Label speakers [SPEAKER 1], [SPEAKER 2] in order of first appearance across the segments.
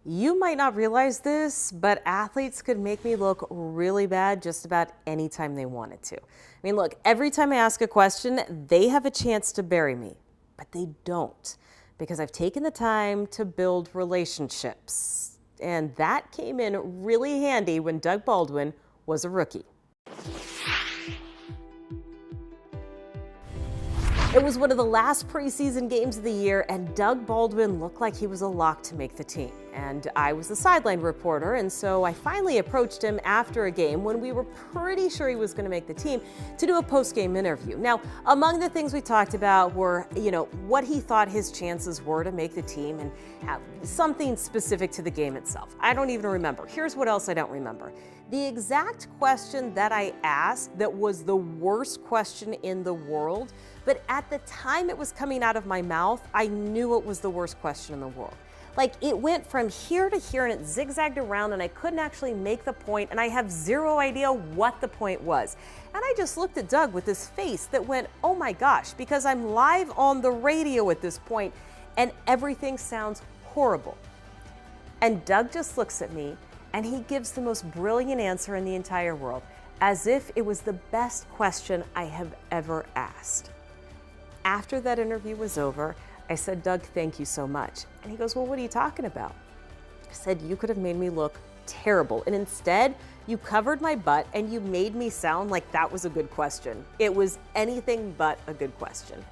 [SPEAKER 1] You might not realize this, but athletes could make me look really bad just about any time they wanted to. I mean, look, every time I ask a question, they have a chance to bury me, but they don't because I've taken the time to build relationships. And that came in really handy when Doug Baldwin was a rookie. It was one of the last preseason games of the year, and Doug Baldwin looked like he was a lock to make the team. And I was the sideline reporter, and so I finally approached him after a game when we were pretty sure he was going to make the team to do a post-game interview. Now, among the things we talked about were, what he thought his chances were to make the team and something specific to the game itself. I don't even remember. Here's what else I don't remember. The exact question that I asked that was the worst question in the world, but at the time it was coming out of my mouth, I knew it was the worst question in the world. Like, it went from here to here and it zigzagged around and I couldn't actually make the point and I have zero idea what the point was. And I just looked at Doug with this face that went, oh my gosh, because I'm live on the radio at this point and everything sounds horrible. And Doug just looks at me and he gives the most brilliant answer in the entire world, as if it was the best question I have ever asked. After that interview was over, I said, Doug, thank you so much. And he goes, well, what are you talking about? I said, you could have made me look terrible. And instead, you covered my butt and you made me sound like that was a good question. It was anything but a good question.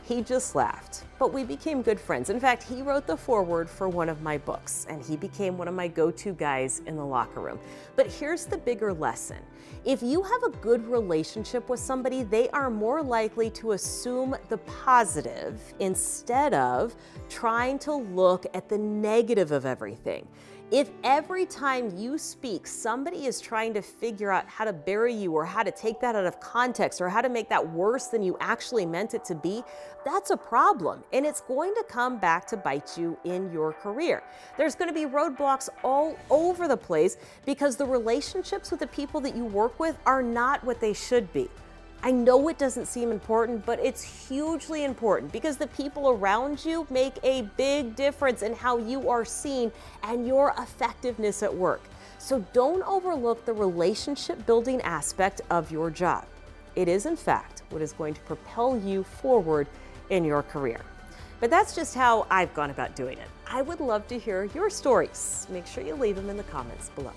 [SPEAKER 1] He just laughed, but we became good friends. In fact, he wrote the foreword for one of my books, and he became one of my go-to guys in the locker room. But here's the bigger lesson. If you have a good relationship with somebody, they are more likely to assume the positive instead of trying to look at the negative of everything. If every time you speak, somebody is trying to figure out how to bury you or how to take that out of context or how to make that worse than you actually meant it to be, that's a problem. And it's going to come back to bite you in your career. There's going to be roadblocks all over the place because the relationships with the people that you work with are not what they should be. I know it doesn't seem important, but it's hugely important because the people around you make a big difference in how you are seen and your effectiveness at work. So don't overlook the relationship building aspect of your job. It is, in fact, what is going to propel you forward in your career. But that's just how I've gone about doing it. I would love to hear your stories. Make sure you leave them in the comments below.